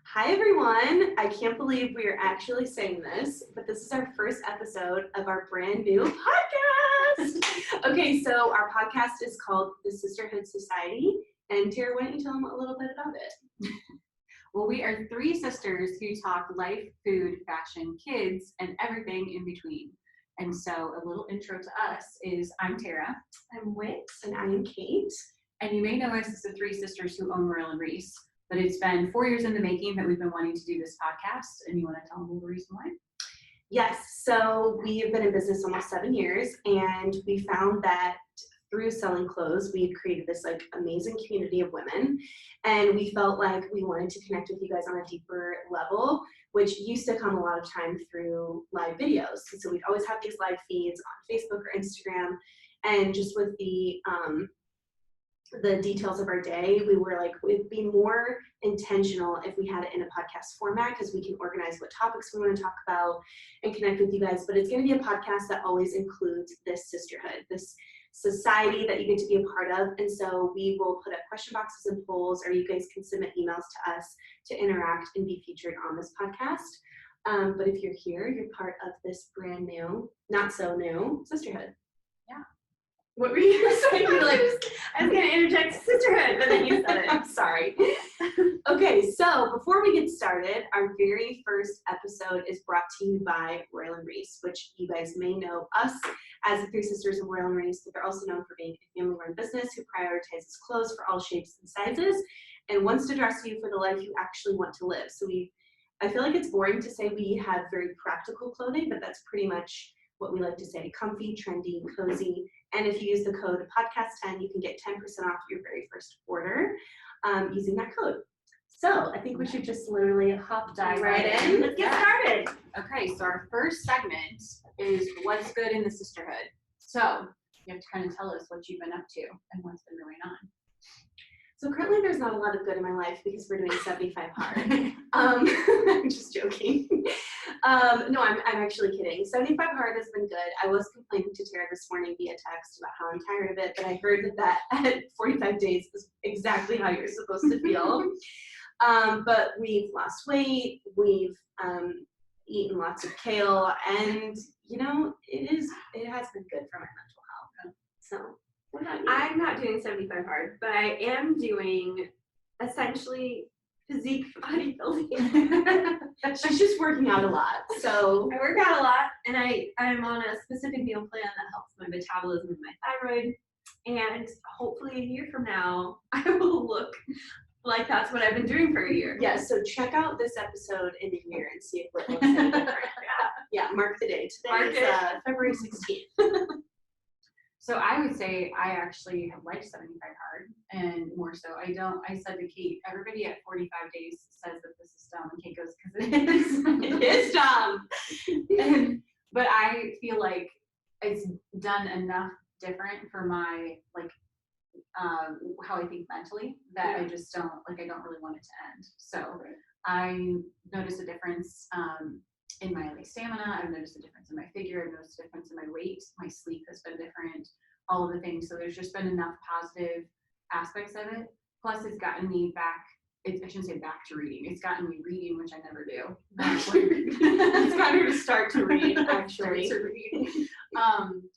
Hi everyone! I can't believe we are actually saying this, but this is our first episode of our brand new podcast. Okay, so our podcast is called the Sisterhood Society, and Tara, why don't you tell them a little bit about it? Well, we are three sisters who talk life, food, fashion, kids, and everything in between. And so a little intro to us is I'm Tara. I'm Wix. And I'm Kate. And you may know us as the three sisters who own Royal and Reese. But it's been 4 years in the making that we've been wanting to do this podcast. And you want to tell them the reason why? Yes, so we have been in business almost 7 years, and we found that through selling clothes, we had created this amazing community of women, and we felt like we wanted to connect with you guys on a deeper level, which used to come a lot of time through live videos. So we'd always have these live feeds on Facebook or Instagram, and just with the details of our day, we were like, it'd be more intentional if we had it in a podcast format, because we can organize what topics we want to talk about and connect with you guys. But it's going to be a podcast that always includes this sisterhood, this society that you get to be a part of. And so we will put up question boxes and polls, or you guys can submit emails to us to interact and be featured on this podcast. But if you're here, you're part of this brand new, not so new sisterhood. Yeah. What were you going to say? You're like, I was going to interject sisterhood, but then you said it. I'm sorry. Okay, so before we get started, our very first episode is brought to you by Royal and Reese, which you guys may know us as the three sisters of Royal and Reese, but they're also known for being a family-run business who prioritizes clothes for all shapes and sizes and wants to dress you for the life you actually want to live. So I feel like it's boring to say we have very practical clothing, but that's pretty much what we like to say: comfy, trendy, cozy. And if you use the code podcast10, you can get 10% off your very first order using that code. So I think we should just literally dive right in. Let's get started. Okay, so our first segment is what's good in the sisterhood. So you have to kind of tell us what you've been up to and what's been going on. So currently there's not a lot of good in my life because we're doing 75 hard. I'm just joking. No, I'm actually kidding. 75 hard has been good. I was complaining to Tara this morning via text about how I'm tired of it, but I heard that at 45 days is exactly how you're supposed to feel. But we've lost weight, we've eaten lots of kale, and it has been good for my mental health. So what about you? I'm not doing 75 hard, but I am doing essentially physique bodybuilding. She's just working out a lot. So I work out a lot, and I'm on a specific meal plan that helps my metabolism and my thyroid. And hopefully a year from now, I will look like that's what I've been doing for a year. Yeah, so check out this episode in a year and see if it looks any different. Yeah, mark the date. Today is February 16th. So I would say I actually have liked 75 hard, and more so I said to Kate, everybody at 45 days says that this is dumb, and Kate goes, because it is. It is dumb. But I feel like it's done enough different for my, how I think mentally that I just don't really want it to end. So I noticed a difference in my stamina. I've noticed a difference in my figure. I've noticed a difference in my weight. My sleep has been different, all of the things. So there's just been enough positive aspects of it. Plus it's gotten me back, I shouldn't say back to reading. It's gotten me reading, which I never do. It's gotten her to start to read, actually.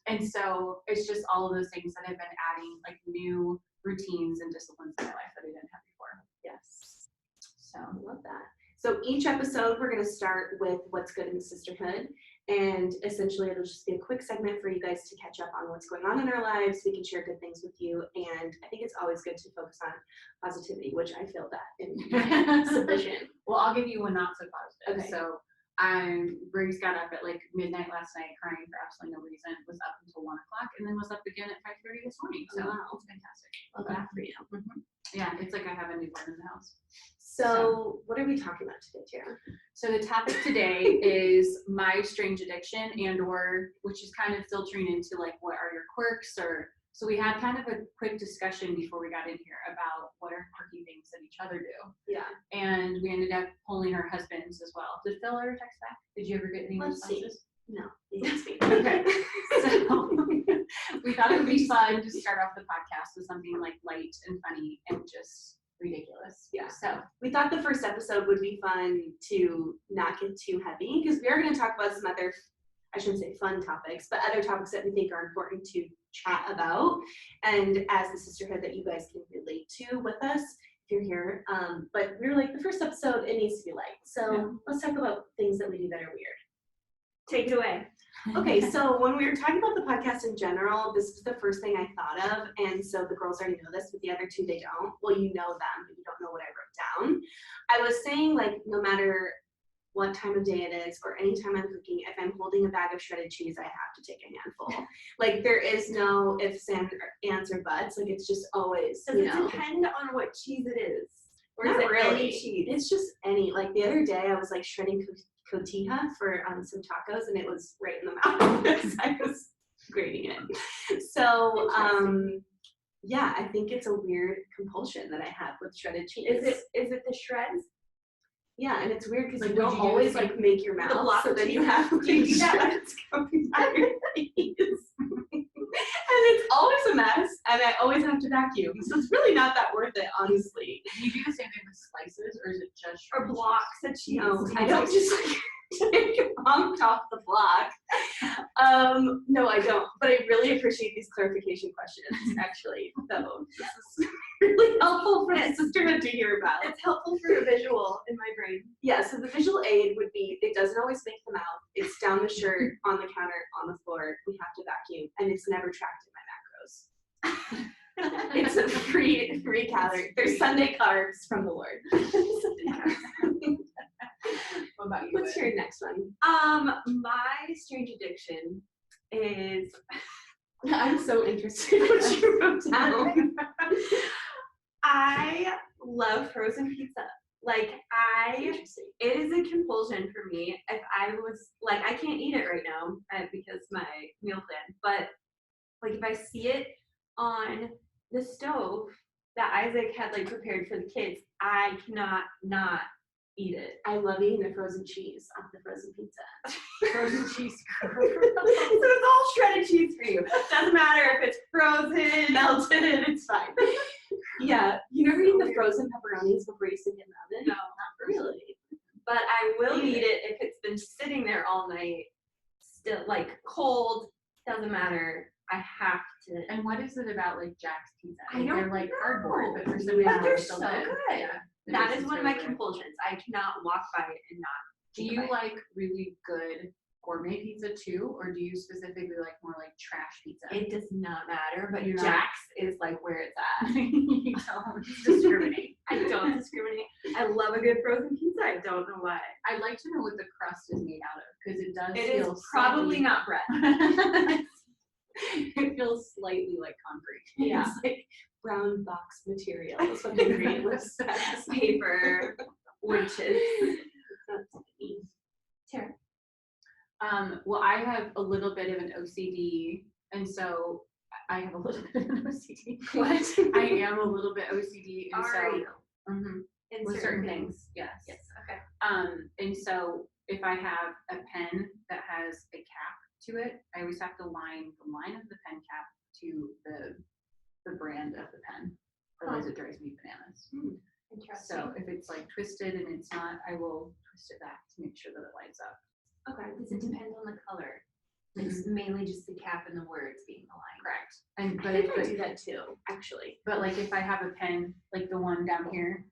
And so it's just all of those things that have been adding new routines and disciplines in my life that I didn't have before. Yes. So I love that. So each episode, we're going to start with what's good in the sisterhood. And essentially, it'll just be a quick segment for you guys to catch up on what's going on in our lives. We can share good things with you. And I think it's always good to focus on positivity, which I feel that in my submission. Well, I'll give you one not so positive. Okay. So Briggs got up at midnight last night crying for absolutely no reason, was up until 1 o'clock, and then was up again at 5:30 this morning. So it's fantastic. Love that for you. Mm-hmm. Yeah, it's like I have a newborn in the house. So what are we talking about today, Tara? So the topic today is my strange addiction, which is kind of filtering into what are your quirks, so we had kind of a quick discussion before we got in here about what are quirky things that each other do. Yeah. And we ended up polling our husbands as well. Did Phil ever text back? Did you ever get any responses? No, he didn't speak. Okay. So we thought it would be fun to start off the podcast with something light and funny and just ridiculous. Yeah. So We thought the first episode would be fun to not get too heavy because we are going to talk about some other, I shouldn't say fun topics, but other topics that we think are important to chat about. And as the sisterhood that you guys can relate to with us, if you're here. But we were like, the first episode, it needs to be light. So let's talk about things that we do that are weird. Take it away. Okay, so when we were talking about the podcast in general, this was the first thing I thought of. And so the girls already know this, but the other two, they don't. Well, you know them, but you don't know what I wrote down. I was saying, like, no matter what time of day it is or anytime I'm cooking, if I'm holding a bag of shredded cheese, I have to take a handful. Like, there is no ifs, ands, or buts. Like, it's just always, Does it depend on what cheese it is? Or Not is it really. any cheese? It's just any. Like, the other day, I was, like, shredding cotija for some tacos, and it was right in the mouth as I was grating it. So, yeah, I think it's a weird compulsion that I have with shredded cheese. Is it the shreds? Yeah, and it's weird because Like, you don't always like make your mouth, block so of then you cheese? have Do you do that? shreds coming out your face. And it's always a mess, and I always have to vacuum. So it's really not that worth it, honestly. do you do the same thing with slices, or is it just Or blocks of cheese? No, I don't just like take a bump off the block. No, I don't. But I really appreciate these clarification questions, actually. So this is really helpful for the sisterhood to hear about. It's helpful for a visual in my brain. Yeah, so the visual aid would be, it doesn't always make the mouth. It's down the shirt, on the counter, on the floor. We have to vacuum, and it's never tracked in my macros. It's a free calorie. There's Sunday carbs from the Lord. What about you? What's your next one? My strange addiction is I'm so interested in what you wrote down. I love frozen pizza. Like it is a compulsion for me. If I was like, I can't eat it right now because my meal plan, but like if I see it on the stove that Isaac had like prepared for the kids, I cannot not eat it. I love eating the frozen cheese off the frozen pizza. Frozen cheese. So it's all shredded cheese for you. Doesn't matter if it's frozen, Melted, it's fine. Yeah, you never eat the frozen pepperonis before you stick it in the oven? No, not really. But I will eat it if it's been sitting there all night, still like cold. Doesn't matter. I have to. And what is it about like Jack's pizza? I don't They're like know. cardboard, but for some Yeah. reason But they're still so good. good. Yeah. That It is is one of my really good. compulsions. I cannot walk by it and not. Do think you about it. like really good gourmet pizza too, or do you specifically like more like trash pizza? It does not matter, but You're not- Jack's is like where it's at. You don't discriminate. I don't discriminate. I love a good frozen pizza. I don't know why. I'd like to know what the crust is made out of because it does It feel is probably slightly- not bread. It feels slightly like concrete. Yeah. It's like brown box material. That's what the green was. Paper, wood chips. Tara. Well, I have a little bit of an OCD, and so I have a little bit of an OCD. What? I am a little bit OCD, and Are so you? mhm, In with certain things, yes. Yes. Okay. And so if I have a pen that has a cap to it, I always have to line the line of the pen cap to the brand of the pen. Otherwise, it drives me bananas. Interesting. So if it's like twisted and it's not, I will twist it back to make sure that it lines up. Okay. Does it depend on the color? It's mainly just the cap and the words being aligned. Correct. And I think I do that too, actually. but like if I have a pen, like the one down here,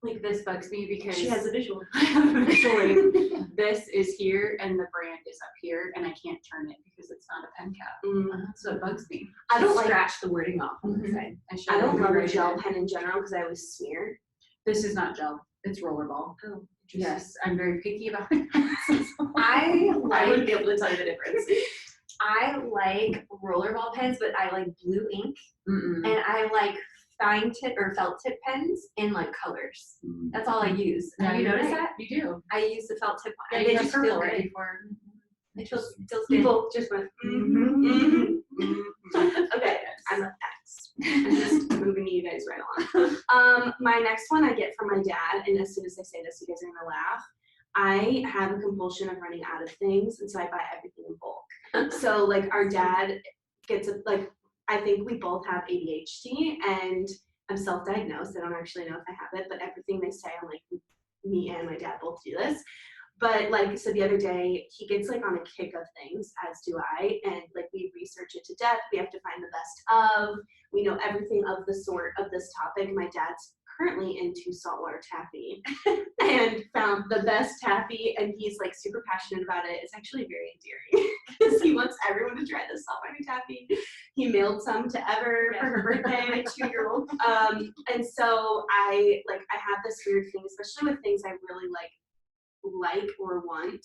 like this bugs me because She has a visual. visually this is here and the brand is up here and I can't turn it because it's not a pen cap. So it bugs me. I don't like. Scratch the wording off on the Mhm. side. I don't love a rewrite gel it. pen in general because I always smear. This is not gel. It's rollerball. Oh, Yes, I'm very picky about my pens. I I wouldn't like be able to tell you the difference. I like rollerball pens, but I like blue ink, Mm-mm. and I like fine tip or felt tip pens in like colors. That's all I use. Yeah, Have you you're noticed right. that? You do. I use the felt tip one. Yeah, and you they have just feel purple good. right before. It feels good. People just went, Okay, I'm up next. I'm just moving you guys right along. My next one I get from my dad, and as soon as I say this, you guys are gonna laugh. I have a compulsion of running out of things, and so I buy everything in bulk. So like our dad gets like I think we both have ADHD, and I'm self-diagnosed. I don't actually know if I have it, but everything they say, I'm like, me and my dad both do this. But like, so the other day, he gets like on a kick of things, as do I, and like we research it to death. We have to find the best of. We know everything of the sort of this topic. My dad's currently into saltwater taffy and found the best taffy, and he's like super passionate about it. It's actually very endearing because he wants everyone to try this saltwater taffy. He mailed some to Ever for her birthday, my 2-year-old. And so I have this weird thing, especially with things I really like or want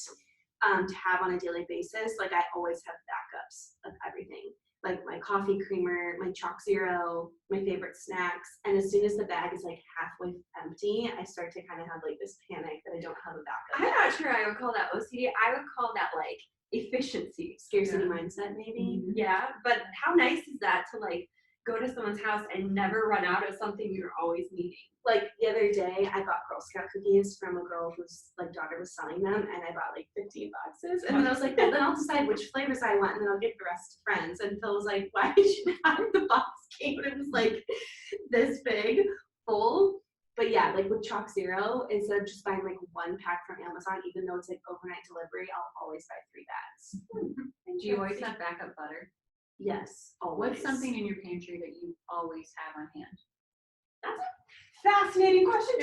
to have on a daily basis. Like I always have backups of everything, like my coffee creamer, my chalk zero, my favorite snacks. And as soon as the bag is like halfway empty, I start to kind of have like this panic that I don't have a backup. I'm not sure I would call that OCD. I would call that like efficiency, Scarcity mindset, maybe. Yeah, but how nice is that to like go to someone's house and never run out of something you're always needing? Like the other day, I bought Girl Scout cookies from a girl whose like daughter was selling them, and I bought like 15 boxes. And then I was like, well, then I'll decide which flavors I want, and then I'll give the rest to friends. And Phil was like, why did you have the box cake? It was like this big, full. But yeah, like with chalk zero, instead of just buying like one pack from Amazon, even though it's like overnight delivery, I'll always buy 3 bags. Do you always have backup butter? Yes, always. What's something in your pantry that you always have on hand? That's a fascinating question.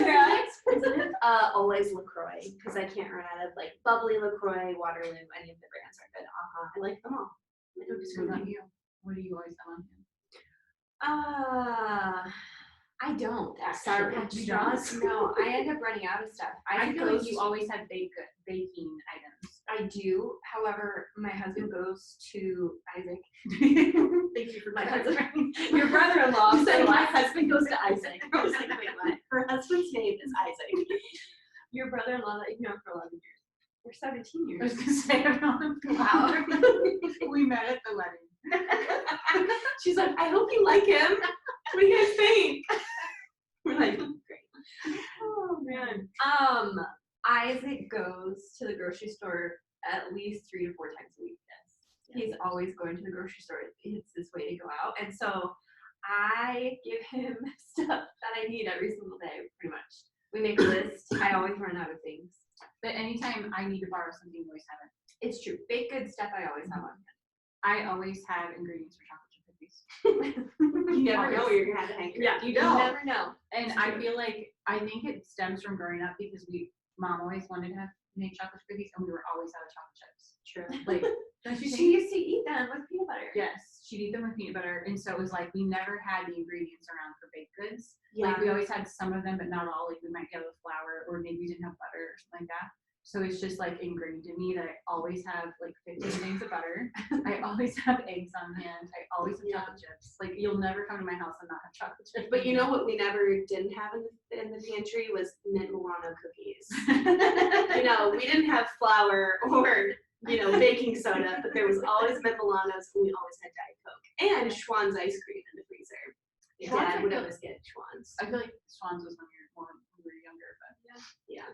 Isn't it? Always LaCroix, because I can't run out of like bubbly LaCroix, Waterloo, any of the brands are good. I like them all. I don't What discriminate. about you? What do you always have on hand? I don't Sour actually. Patch You don't? Straws. No, I end up running out of stuff. I feel like goes- you always have baking items. I do. However, my husband goes to Isaac. Thank you for My clarifying. Your brother-in-law. You said so my husband goes to Isaac. I was like, wait, what? Her husband's name is Isaac. Your brother-in-law that you've known for 11 years. Or 17 I was years. gonna say I don't know. Wow. We met at the wedding. She's like, I hope you like him. What do you guys think? We're like, great. Oh man. Isaac goes to the grocery store at least 3 to 4 times a week. Yes. He's always going to the grocery store. It's his way to go out. And so I give him stuff that I need every single day, pretty much. We make a list. I always run out of things. But anytime I need to borrow something, you always have it. It's true. Baked good stuff I always have on I always have ingredients for chocolate chip cookies. You never know where you're gonna have to hang. hand. You You don't. never know. And I feel like, I think it stems from growing up because mom always wanted to make chocolate cookies and we were always out of chocolate chips. True. Like, don't you She think? used to eat them with peanut butter. Yes, she'd eat them with peanut butter. And so it was like, we never had the ingredients around for baked goods. Yeah. Like we always had some of them, but not all. Like we might get with flour or maybe we didn't have butter or something like that. So it's just like ingrained in me that I always have like 15 things of butter. I always have eggs on hand. I always have chocolate chips. Like you'll never come to my house and not have chocolate chips. But you know what we never didn't have in the pantry was mint Milano cookies. You know, we didn't have flour or, you know, baking soda, but there was always mint Milanos and we always had Diet Coke. And Schwann's ice cream in the freezer. Schwann's Dad are would good. always get Schwann's. I feel like Schwann's was when we were younger, but Yeah.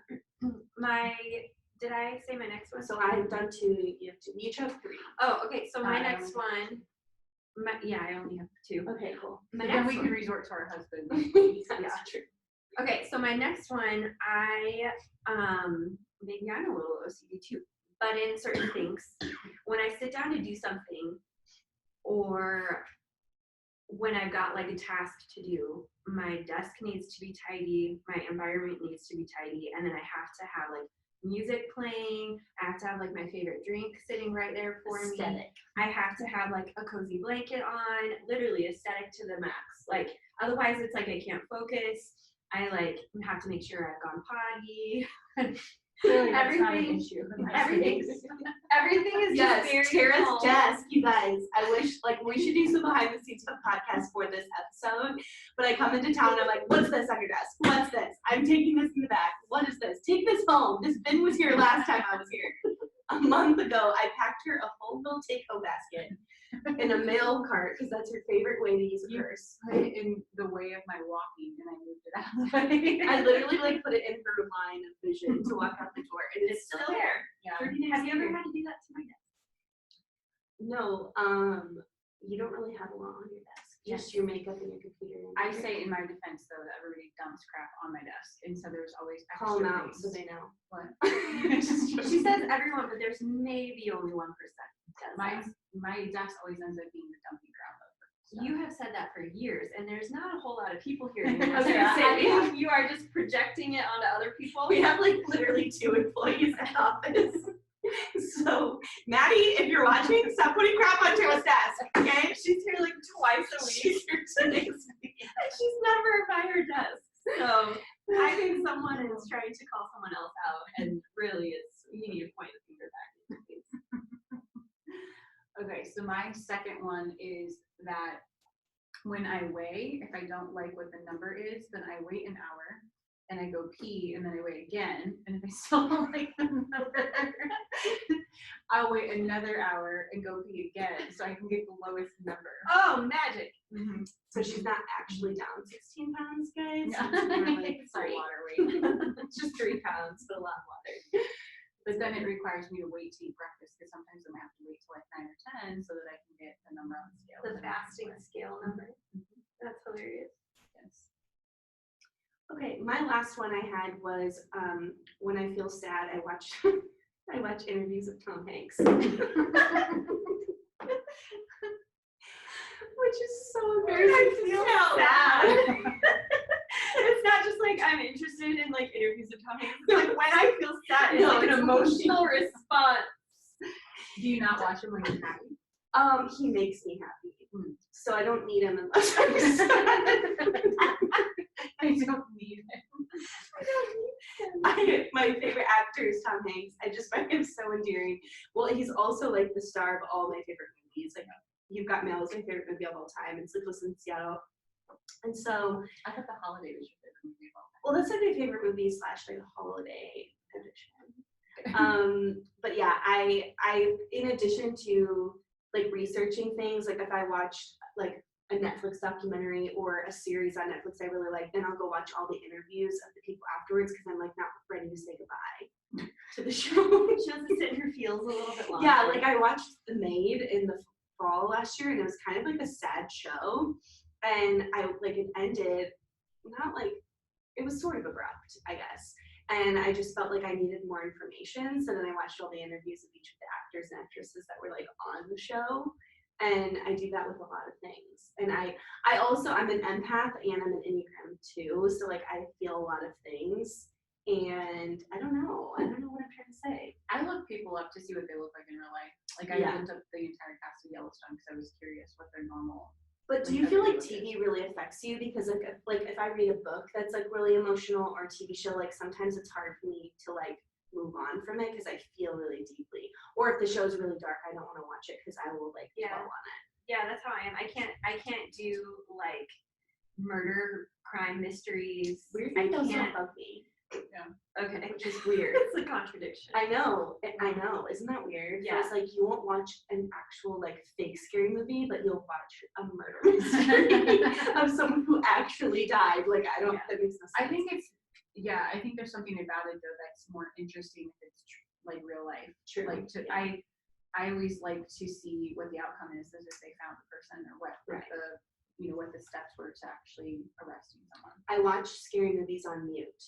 Did I say my next one? So I've done 2, you have 2. You chose 3. Oh, okay. So my I next one. I only have 2. Okay, cool. My then next we one. can resort to our husband. That's true. Okay, so my next one, maybe I'm a little OCD too, but in certain things, when I sit down to do something, or when I've got like a task to do, my desk needs to be tidy, my environment needs to be tidy, and then I have to have like music playing, I have to have like my favorite drink sitting right there for me. Aesthetic. I have to have like a cozy blanket on, literally aesthetic to the max. Like otherwise it's like I can't focus. I like have to make sure I've gone potty. Clearly that's not an Everything- issue. everything is Yes, just very Tara's calm. desk, you guys. I wish, like, we should do some behind the scenes of the podcast for this episode. But I come into town and I'm like, what's this on your desk? What's this? I'm taking this in the back. What is this? Take this home. This bin was here last time I was here. A month ago, I packed her a whole little take-home basket in a mail cart because that's her favorite way to use a purse. Put it in the way of my walking and I moved it out of the way. I literally like put it in her line of vision to walk out the door, and it's still there. Yeah. 30 days Have you ever later. had to do that to my desk? No, you don't really have a lot on your desk. Just your makeup and your computer. I say in my defense though that everybody dumps crap on my desk, and so there's always extra call them out things. so they know. What? She says everyone, but there's maybe only 1% does that. My desk always ends up being the dumping ground though. You have said that for years, and there's not a whole lot of people here anymore. I was gonna say, You are just projecting it onto other people. We have like literally 2 employees in the office. So, Maddie, if you're watching, stop putting crap on Tara's desk, okay? She's here like twice a week. She's here 2 days a week. And she's never by her desk. So I think someone is trying to call someone else out, and really you need to point the finger back at these. Okay, so my second one is that when I weigh, if I don't like what the number is, then I wait an hour and I go pee and then I weigh again. And if I still don't like the number, I'll wait another hour and go pee again so I can get the lowest number. Oh, magic. Mm-hmm. So she's not actually down 16 pounds, guys. Yeah. It's more like It's a 3. water weight. It's just 3 pounds, but a lot of water. But then it requires me to wait to eat breakfast because sometimes I'm gonna have to wait till like 9 or 10 so that I can get the number on the scale. The fasting scale number. That's hilarious. Yes. Okay, my last one I had was when I feel sad, I watch I watch interviews of Tom Hanks. Which is so embarrassing. I feel sad. It's not just like I'm interested in like interviews of Tom Hanks. It's like when I feel sad, it's No, like an it's emotional response. Do you not watch them when you're happy? He makes me happy. So I don't need him unless I'm sad. I don't need it. My favorite actor is Tom Hanks. I just find him so endearing. Well, he's also like the star of all my favorite movies. Like You've Got Mail is my favorite movie of all time, and Sleepless in Seattle. And so I thought The Holiday was your favorite movie of all time. well, that's like my favorite movie / like holiday edition. But yeah, I in addition to like researching things, like if I watched like a Netflix documentary or a series on Netflix I really like, then I'll go watch all the interviews of the people afterwards because I'm like not ready to say goodbye to the show. She has to sit in her feels a little bit longer. Yeah, like I watched The Maid in the fall last year, and it was kind of like a sad show, and I like it ended not like it was sort of abrupt, I guess. And I just felt like I needed more information. So then I watched all the interviews of each of the actors and actresses that were like on the show. And I do that with a lot of things. And I also, I'm an empath and I'm an Enneagram too. So like I feel a lot of things. And I don't know what I'm trying to say. I look people up to see what they look like in real life. Like I looked up the entire cast of Yellowstone because I was curious what their normal. But do you feel like TV really affects you? Because like if I read a book that's like really emotional or a TV show, like sometimes it's hard for me to like move on from it because I feel really deeply. Or if the show's really dark, I don't want to watch it because I will like dwell on it. Yeah, that's how I am. I can't do like murder, crime, mysteries. Weird I things can't. don't bug me. Yeah. Okay. Which is weird. It's a contradiction. I know. Isn't that weird? Yeah. It's like you won't watch an actual like fake scary movie, but you'll watch a murder mystery of someone who actually died. Like I don't. That makes no sense. I think I think there's something about it though that's more interesting if it's like real life. True. Like I always like to see what the outcome is, as if they found the person or what what the steps were to actually arresting someone. I watch scary movies on mute.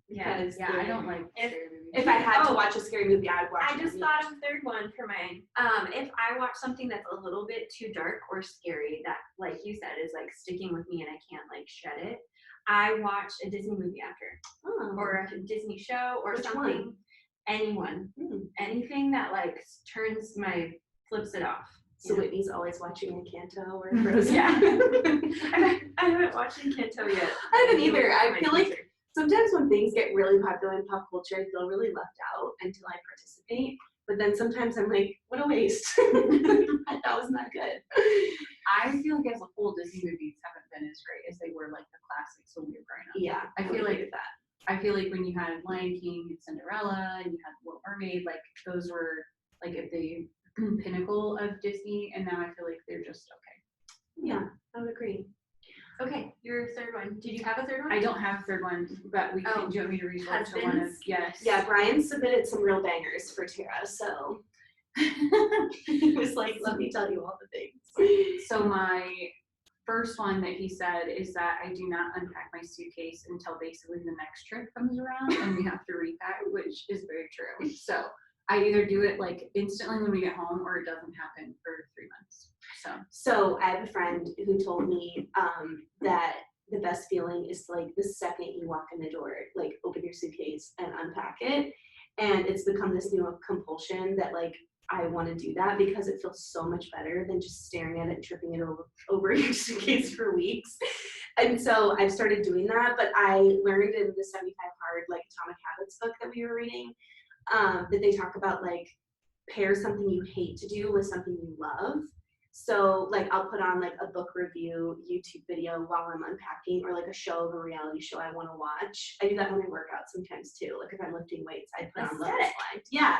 Yeah, I don't like scary movies. If I had to watch a scary movie, I'd watch it. I just thought of a third one for mine. If I watch something that's a little bit too dark or scary, that, like you said, is like sticking with me and I can't like shed it, I watch a Disney movie after, or a Disney show, or Which something. one? Anyone, anything that like flips it off. So Whitney's always watching Encanto or Frozen. Yeah. I haven't watched Encanto yet. I haven't either. I feel like sometimes when things get really popular in pop culture, I feel really left out until I participate. But then sometimes I'm like, what a waste. That was not good. I feel like as a whole, Disney movies haven't been as great as they were like the classics when we were growing up. Yeah, I feel like when you had Lion King and Cinderella and you had Little Mermaid, like those were like at the pinnacle of Disney, and now I feel like they're just okay. Yeah, I would agree. Okay, your third one. Did you have a third one? I don't have a third one, but do you want me to resort to one of yes? Yeah, Brian submitted some real bangers for Tara, so he was like, let me tell you all the things. So my first one that he said is that I do not unpack my suitcase until basically the next trip comes around and we have to repack, which is very true. So I either do it like instantly when we get home or it doesn't happen for 3 months. So I have a friend who told me that the best feeling is like the second you walk in the door, like open your suitcase and unpack it. And it's become this new compulsion that like I want to do that because it feels so much better than just staring at it and tripping it over your suitcase for weeks. And so I've started doing that, but I learned in the 75 Hard like Atomic Habits book that we were reading that they talk about like pair something you hate to do with something you love. So like I'll put on like a book review YouTube video while I'm unpacking, or like a show of a reality show I want to watch. I do that when I work out sometimes too. Like if I'm lifting weights, I put on Love Slide. Yeah.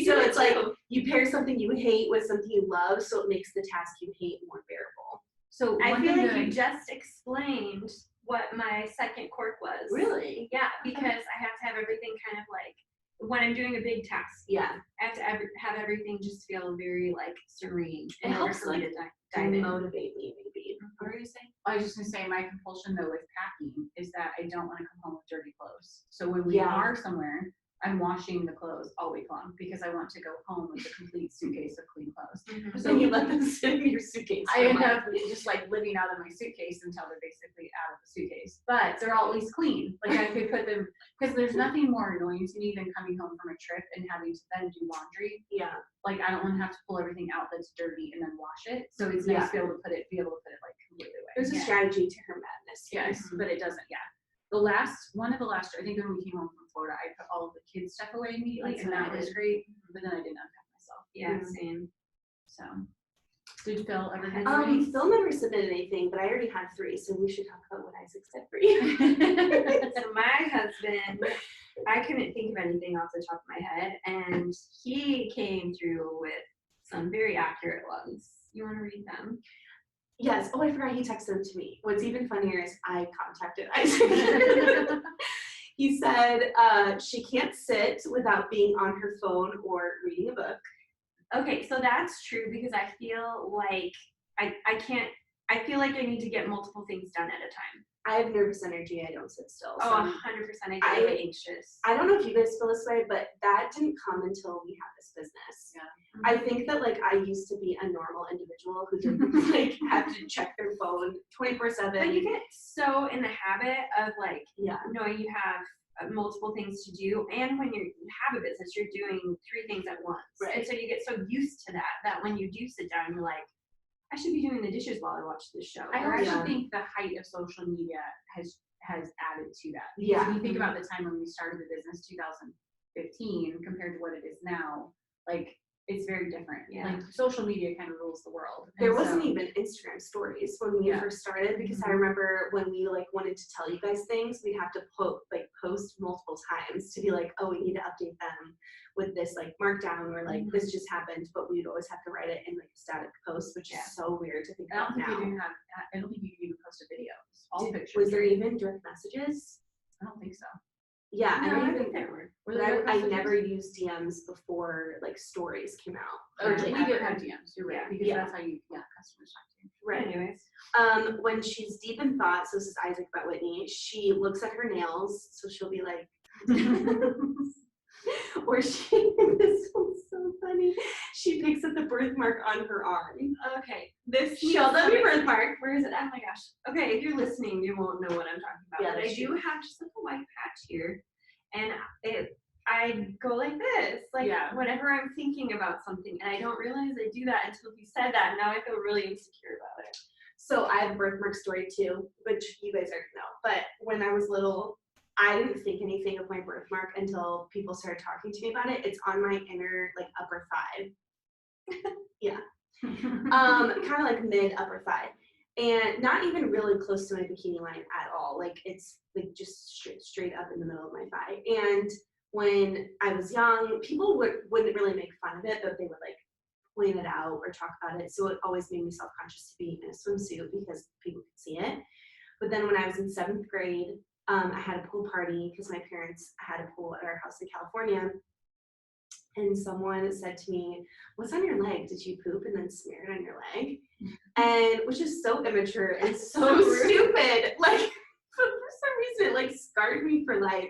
So it's like you pair something you hate with something you love, so it makes the task you hate more bearable. So I feel like you just explained what my second quirk was. Really? Yeah, because I have to have everything kind of like when I'm doing a big task. Yeah. I have to have everything just feel very like serene. It helps for me like to dive in. motivate me maybe. What are you saying? I was just gonna say my compulsion though with packing is that I don't want to come home with dirty clothes. So when we are somewhere, I'm washing the clothes all week long because I want to go home with a complete suitcase of clean clothes. Mm-hmm. So you let them sit in your suitcase. I end up just like living out of my suitcase until they're basically out of the suitcase. But they're all at least clean. Like I could put them, because there's nothing more annoying to me than coming home from a trip and having to then do laundry. Yeah. Like I don't want to have to pull everything out that's dirty and then wash it. So it's nice to be able to put it like completely away. There's a strategy to her madness. Yes, but it doesn't. Yeah. One of the last, I think when we came home from Florida, I put all of the kids' stuff away immediately, and that was great. But then I didn't unpack myself. Yeah, same. So, did Phil ever have Phil never submitted anything, but I already had 3, so we should talk about what Isaac said for you. So my husband, I couldn't think of anything off the top of my head, and he came through with some very accurate ones. You want to read them? Yes. Oh, I forgot he texted them to me. What's even funnier is I contacted Isaac. He said she can't sit without being on her phone or reading a book. Okay, so that's true because I feel like I feel like I need to get multiple things done at a time. I have nervous energy. I don't sit still. So 100%. I get anxious. I don't know if you guys feel this way, but that didn't come until we had this business. Yeah. Mm-hmm. I think that like I used to be a normal individual who didn't like have to check their phone 24/7. But you get so in the habit of like knowing you have multiple things to do, and when you have a business, you're doing 3 things at once. Right. And so you get so used to that when you do sit down, you're like, I should be doing the dishes while I watch this show. I actually think the height of social media has added to that. Yeah. When you think about the time when we started the business, 2015, compared to what it is now, like it's very different. Yeah. Like social media kind of rules the world. There wasn't even Instagram stories when we first started, because Mm-hmm. I remember when we like wanted to tell you guys things, we'd have to post multiple times to be like, oh, we need to update them with this like markdown, or like this just happened, but we'd always have to write it in like a static post, which is so weird to think about now. I don't think you can even post a video. It's all pictures. Was there even direct messages? I don't think so. Yeah, No, I I think there were. But I never used DMs before like stories came out. Or we did have DMs. You're right, because that's how customers talk to you. Right. Anyways. When she's deep in thought, so this is Isaac about Whitney, she looks at her nails, so she'll be like, or this one's so funny. She picks at the birthmark on her arm. Okay. Show them your birthmark. Where is it? Oh my gosh. Okay, if you're listening, you won't know what I'm talking about. Yeah, but I do have just like a white patch here, and I go like this, like whenever I'm thinking about something, and I don't realize I do that until you said that. Now I feel really insecure about it. So I have a birthmark story too, which you guys already know. But when I was little, I didn't think anything of my birthmark until people started talking to me about it. It's on my inner like upper thigh. Kind of like mid upper thigh, and not even really close to my bikini line at all. Like it's like just straight up in the middle of my thigh. And when I was young, people wouldn't really make fun of it, but they would like point it out or talk about it. So it always made me self-conscious to be in a swimsuit because people could see it. But then when I was in 7th grade, I had a pool party because my parents had a pool at our house in California. and someone said to me, "What's on your leg? Did you poop and then smear it on your leg?" And which is so immature and so stupid. Like for some reason it like scarred me for life,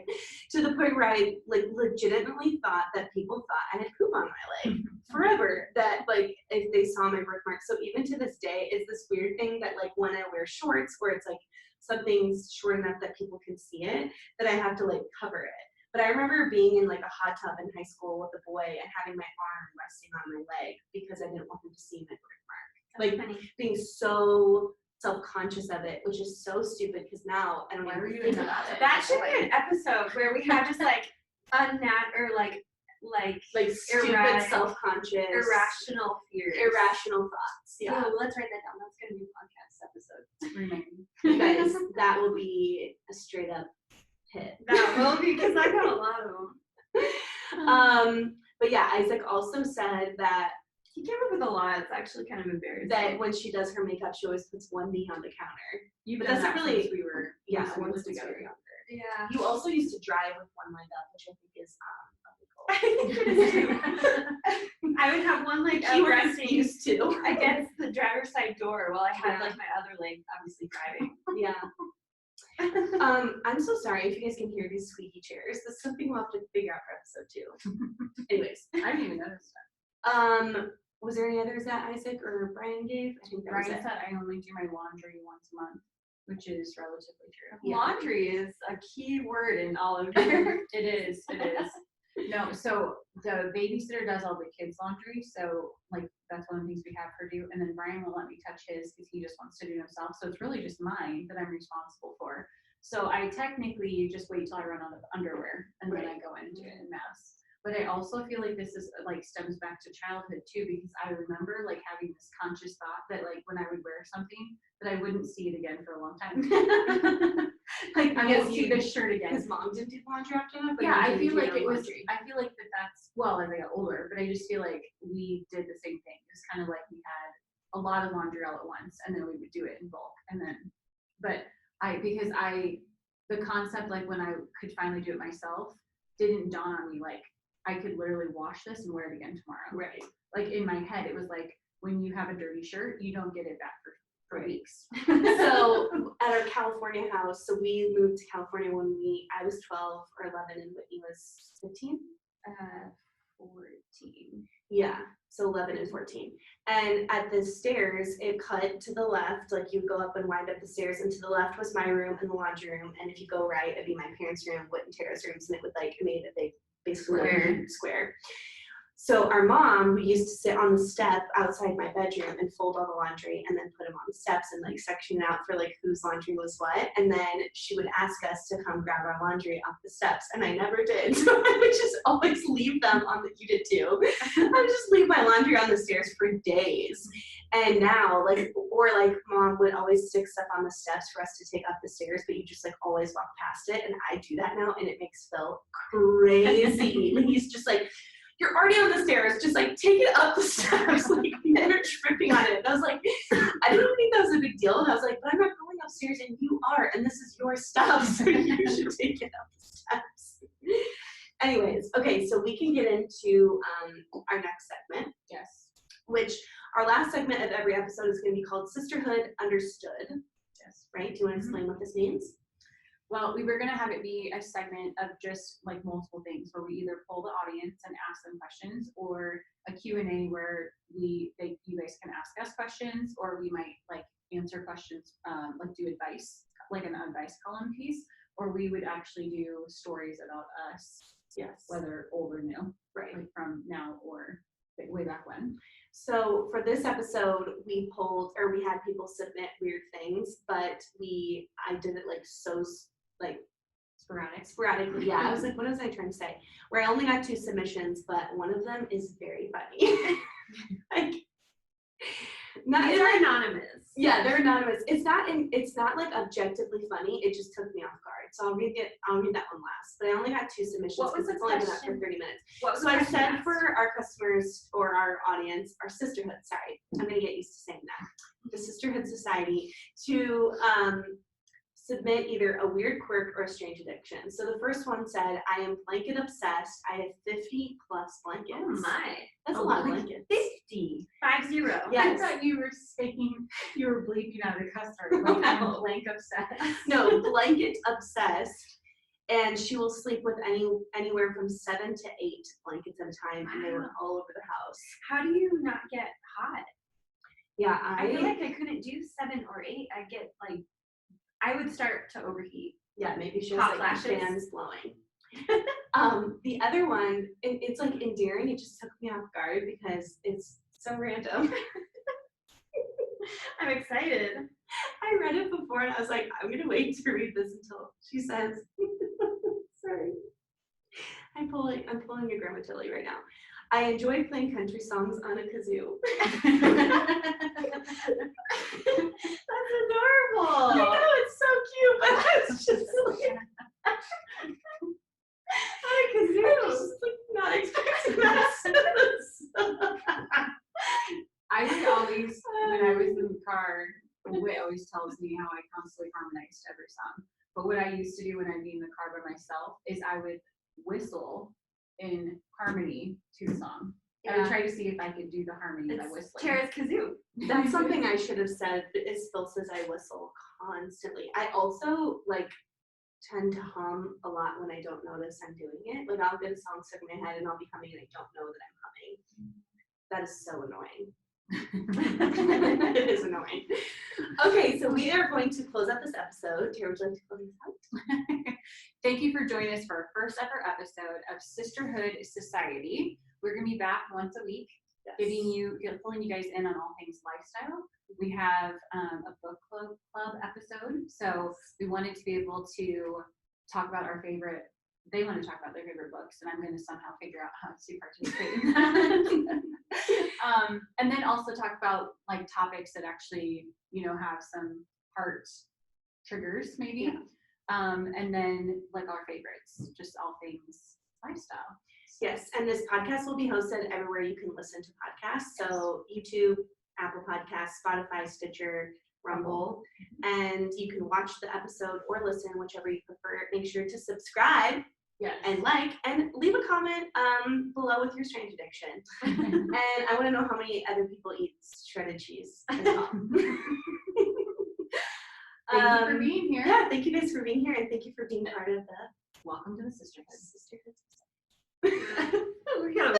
to the point where I like legitimately thought that people thought I had poop on my leg forever. That like if they saw my birthmark. So even to this day, it's this weird thing that like when I wear shorts where it's like something's short enough that people can see it, that I have to like cover it. But I remember being in like a hot tub in high school with a boy and having my arm resting on my leg because I didn't want him to see my birthmark. Like being so self-conscious of it, which is so stupid because now I don't even think about it. That should be an episode where we have just like stupid, self-conscious, irrational fears, irrational thoughts. Yeah, oh, let's write that down. That's gonna be a podcast episode. You guys, that will be a straight up hit. That will be, because I got a lot of them. But yeah, Isaac also said that he came up with a lot. It's actually kind of embarrassing. That when she does her makeup, she always puts one knee on the counter. But that's that really since we were once together. Yeah. You also used to drive with one leg up, which I think is illegal. I think it is too. I would have one leg up resting used to against the driver's side door while I had like my other leg obviously driving. Yeah. I'm so sorry if you guys can hear these squeaky chairs. That's something we'll have to figure out for episode 2. Anyways, I didn't even notice that. Was there any others that Isaac or Brian gave? I think that was Brian it. said I only do my laundry once a month, which is relatively true. Yeah. Laundry is a key word in all of your. It is. No, so the babysitter does all the kids' laundry, so like that's one of the things we have her do, and then Brian will let me touch his because he just wants to do it himself. So it's really just mine that I'm responsible for. So I technically just wait till I run out of underwear and then I go in and do it in mass. But I also feel like this is like stems back to childhood too, because I remember like having this conscious thought that like when I would wear something that I wouldn't see it again for a long time. Like I won't see this shirt again. His mom didn't do laundry after that. Yeah, I feel like it was. I feel like that's well as I got older, but I just feel like we did the same thing. It was kind of like we had a lot of laundry all at once, and then we would do it in bulk, and then. But the concept like when I could finally do it myself didn't dawn on me like I could literally wash this and wear it again tomorrow. Right. Like in my head, it was like when you have a dirty shirt, you don't get it back for weeks. So at our California house, so we moved to California when I was 12 or 11 and Whitney was 15? 14. Yeah, so 11 and 14. And at the stairs, it cut to the left, like you go up and wind up the stairs, and to the left was my room and the laundry room, and if you go right, it'd be my parents' room, Whit and Tara's rooms, and it would like made a big, basically square. So our mom, we used to sit on the step outside my bedroom and fold all the laundry and then put them on the steps and like section it out for like whose laundry was what. And then she would ask us to come grab our laundry off the steps, and I never did. So I would just always leave them on you did too. I would just leave my laundry on the stairs for days. And now mom would always stick stuff on the steps for us to take up the stairs, but you just like always walk past it. And I do that now and it makes Phil crazy. He's just like, you're already on the stairs, just like take it up the steps, like never tripping on it. And I was like, I didn't think that was a big deal. And I was like, but I'm not going upstairs and you are, and this is your stuff, so you should take it up the steps. Anyways, okay, so we can get into our next segment. Yes. Which our last segment of every episode is going to be called Sisterhood Understood. Yes. Right? Do you want to explain what this means? Well, we were going to have it be a segment of just like multiple things where we either poll the audience and ask them questions, or a Q&A where you guys can ask us questions, or we might like answer questions, like do advice, like an advice column piece, or we would actually do stories about us. Yes. Whether old or new. Right. Like from now or way back when. So for this episode, we had people submit weird things, but I did it sporadically. Yeah, I was like, what was I trying to say? Where I only got 2 submissions, but one of them is very funny. These are anonymous. Yeah, they're anonymous. It's not like objectively funny. It just took me off guard. So I'll read that one last. But I only got 2 submissions because it's only been up for 30 minutes. So I said for our customers or our audience, our Sisterhood, sorry, I'm gonna get used to saying that. The Sisterhood Society to submit either a weird quirk or a strange addiction. So the first one said, I am blanket obsessed. I have 50 plus blankets. Oh my. That's a lot of blankets. 50. 50. Yeah. I Yes. thought you were saying you were bleeping out a cuss word. Like I'm blank obsessed. No, blanket obsessed. And she will sleep with anywhere from 7 to 8 blankets at a time, and they were all over the house. How do you not get hot? Yeah, I feel like I couldn't do 7 or 8. I get like, I would start to overheat. yeah, maybe she has Hot like flashes. fans blowing. The other one, it's like endearing. It just took me off guard because it's so random. I'm excited. I read it before and I was like, I'm gonna wait to read this until she says. Sorry. I'm pulling a Grandma Tilly right now. I enjoy playing country songs on a kazoo. That's adorable. I know, it's so cute, but I was just like, on a kazoo. I was just like not expecting that. I would always, when I was in the car, Whit always tells me how I constantly harmonized every song. But what I used to do when I'd be in the car by myself is I would whistle in harmony to the song. And I try to see if I could do the harmony by whistling. Tara's kazoo. That's something I should have said. Is Phil says I whistle constantly. I also like tend to hum a lot when I don't notice I'm doing it. Like I'll get a song stuck in my head and I'll be humming and I don't know that I'm humming. That is so annoying. It is annoying. Okay, so we are going to close out this episode. Tara, would you like to close this out? Thank you for joining us for our first ever episode of Sisterhood Society. We're going to be back once a week, pulling you guys in on all things lifestyle. We have a book club episode, so we wanted to be able to talk about our favorite. They want to talk about their favorite books, and I'm going to somehow figure out how to participate in that. And then also talk about like topics that actually, have some heart triggers, maybe. Yeah. And then like our favorites, just all things lifestyle. Yes, and this podcast will be hosted everywhere you can listen to podcasts. So YouTube, Apple Podcasts, Spotify, Stitcher, Rumble, and you can watch the episode or listen, whichever you prefer. Make sure to subscribe. Yes. And like, and leave a comment below with your strange addiction. And I want to know how many other people eat shredded cheese as well. Thank you for being here. Yeah, thank you guys for being here, and thank you for being part of the Welcome to the Sisterhood. Sisterhood Society. We gotta